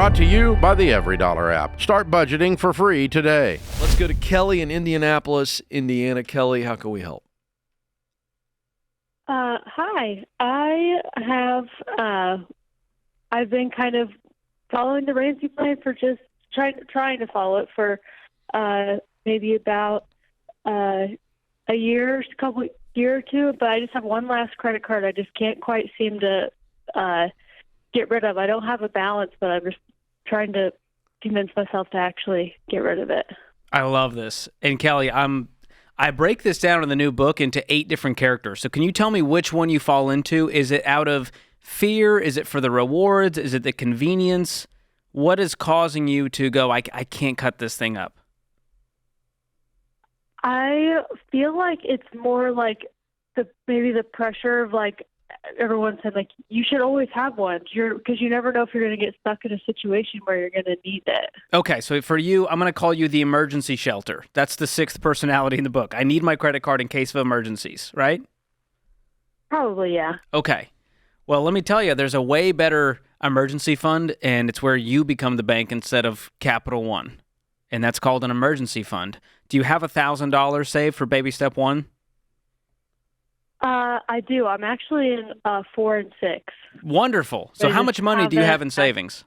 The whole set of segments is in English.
Brought to you by the Every Dollar app. Start budgeting for free today. Let's go to Kelly in Indianapolis, Indiana. Kelly, how can we help? Hi. I've been kind of following the Ramsey plan for just trying to follow it for maybe about a year or two, but I just have one last credit card I just can't quite seem to get rid of. I don't have a balance, but I'm just trying to convince myself to actually get rid of it. I love this. And Kelly, I break this down in the new book into 8 different characters. So can you tell me which one you fall into? Is it out of fear? Is it for the rewards? Is it the convenience? What is causing you to go, I can't cut this thing up? I feel like it's more like maybe the pressure of like everyone said, like, you should always have one because you never know if you're going to get stuck in a situation where you're going to need it. Okay, so for you, I'm going to call you the emergency shelter. That's the 6th personality in the book. I need my credit card in case of emergencies, right? Probably, yeah. Okay. Well, let me tell you, there's a way better emergency fund, and it's where you become the bank instead of Capital One, and that's called an emergency fund. Do you have $1,000 saved for baby step 1? I do. I'm actually in 4 and 6. Wonderful. So how much money do you have in savings?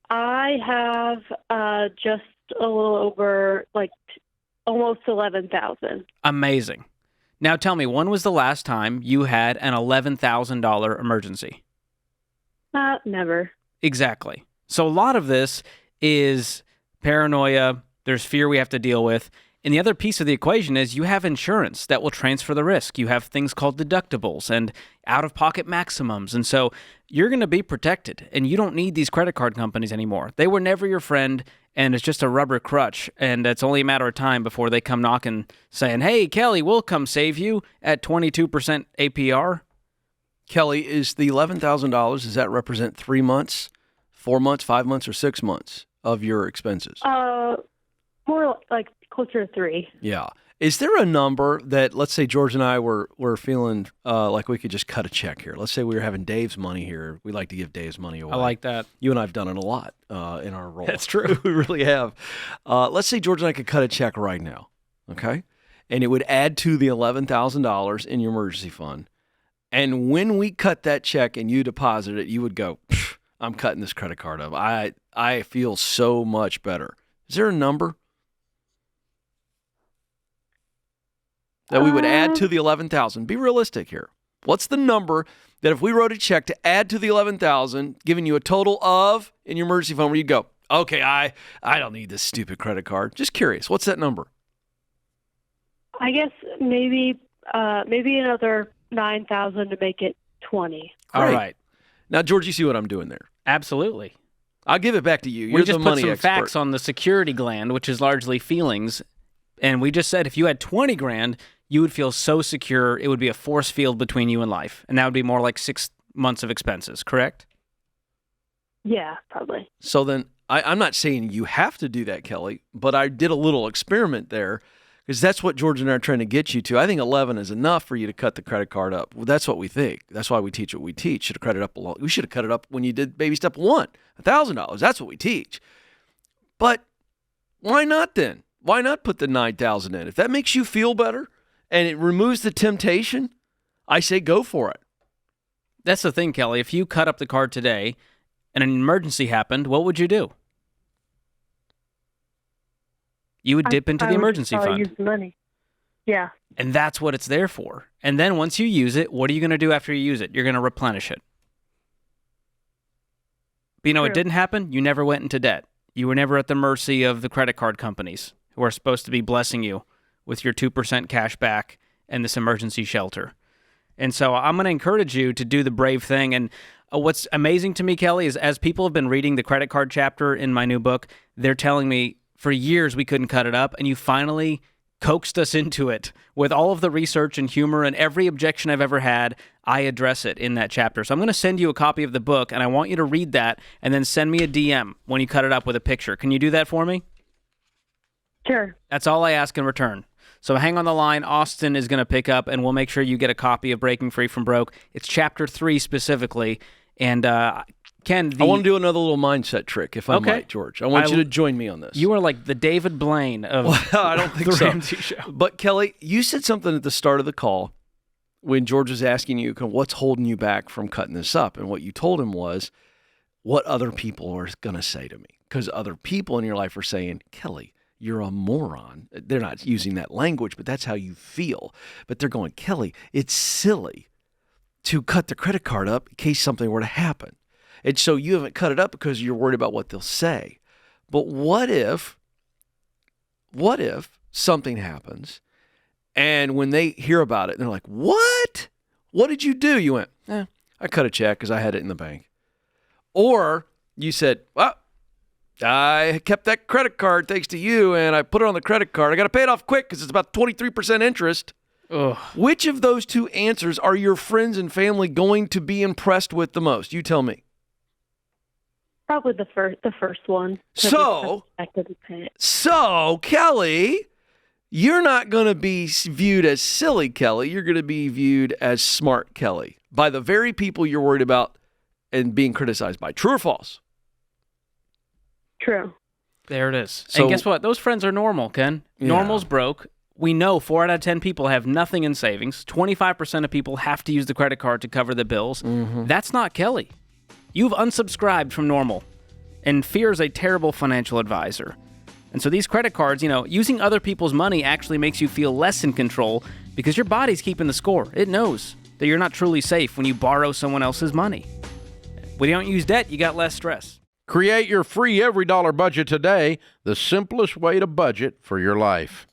I have just a little over, like, almost 11,000. Amazing. Now tell me, when was the last time you had an $11,000 emergency? Never. Exactly. So a lot of this is paranoia. There's fear we have to deal with. And the other piece of the equation is you have insurance that will transfer the risk. You have things called deductibles and out-of-pocket maximums. And so you're going to be protected, and you don't need these credit card companies anymore. They were never your friend, and it's just a rubber crutch, and it's only a matter of time before they come knocking saying, hey, Kelly, we'll come save you at 22% APR. Kelly, is the $11,000, does that represent 3 months, 4 months, 5 months, or 6 months of your expenses? More like closer to 3. Yeah. Is there a number that, let's say George and I were feeling like we could just cut a check here. Let's say we were having Dave's money here. We like to give Dave's money away. I like that. You and I have done it a lot in our role. That's true. We really have. Let's say George and I could cut a check right now, okay? And it would add to the $11,000 in your emergency fund. And when we cut that check and you deposit it, you would go, I'm cutting this credit card up. I feel so much better. Is there a number that we would add to the $11,000? Be realistic here. What's the number that if we wrote a check to add to the $11,000, giving you a total of in your emergency fund where you go, okay, I don't need this stupid credit card. Just curious. What's that number? I guess maybe another 9,000 to make it 20. All right. Now, George, you see what I'm doing there? Absolutely. I'll give it back to you. We You're just the put money some expert. facts on the security gland, which is largely feelings. And we just said if you had 20 grand, you would feel so secure, it would be a force field between you and life. And that would be more like 6 months of expenses, correct? Yeah, probably. So then I'm not saying you have to do that, Kelly, but I did a little experiment there because that's what George and I are trying to get you to. I think 11 is enough for you to cut the credit card up. Well, that's what we think. That's why we teach what we teach. Should have cut it up we should have cut it up when you did baby step 1, $1,000. That's what we teach. But why not then? Why not put the 9,000 in? If that makes you feel better and it removes the temptation, I say go for it. That's the thing, Kelly. If you cut up the card today and an emergency happened, what would you do? You would dip into the emergency fund. Use the money. Yeah. And that's what it's there for. And then once you use it, what are you going to do after you use it? You're going to replenish it. But it didn't happen. You never went into debt. You were never at the mercy of the credit card companies who are supposed to be blessing you with your 2% cash back and this emergency shelter. And so I'm going to encourage you to do the brave thing. And what's amazing to me, Kelly, is as people have been reading the credit card chapter in my new book, they're telling me for years we couldn't cut it up, and you finally coaxed us into it. With all of the research and humor and every objection I've ever had, I address it in that chapter. So I'm going to send you a copy of the book, and I want you to read that and then send me a DM when you cut it up with a picture. Can you do that for me? Sure. That's all I ask in return. So hang on the line. Austin is going to pick up, and we'll make sure you get a copy of Breaking Free from Broke. It's chapter 3 specifically, And Ken, I want to do another little mindset trick, if I Okay. might, George. I want you to join me on this. you are like the David Blaine of I don't think the so. Ramsey Show. But Kelly, you said something at the start of the call when George was asking you, what's holding you back from cutting this up? And what you told him was what other people are going to say to me. Because other people in your life are saying, Kelly, you're a moron. They're not using that language, but that's how you feel. But they're going, Kelly, it's silly to cut the credit card up in case something were to happen. And so you haven't cut it up because you're worried about what they'll say. But what if something happens and when they hear about it, they're like, what? What did you do? You went, I cut a check because I had it in the bank. Or you said, well, I kept that credit card thanks to you, and I put it on the credit card. I got to pay it off quick because it's about 23% interest. Ugh. Which of those two answers are your friends and family going to be impressed with the most? You tell me. Probably the first one. So, Kelly, you're not going to be viewed as silly Kelly. You're going to be viewed as smart Kelly by the very people you're worried about and being criticized by. True or false? True. There it is. So- and guess what? Those friends are normal, Ken. Yeah. Normal's broke. We know 4 out of 10 people have nothing in savings. 25% of people have to use the credit card to cover the bills. Mm-hmm. That's not Kelly. You've unsubscribed from Normal. And fear is a terrible financial advisor. And so these credit cards, using other people's money actually makes you feel less in control because your body's keeping the score. It knows that you're not truly safe when you borrow someone else's money. When you don't use debt, you got less stress. Create your free every dollar budget today, the simplest way to budget for your life.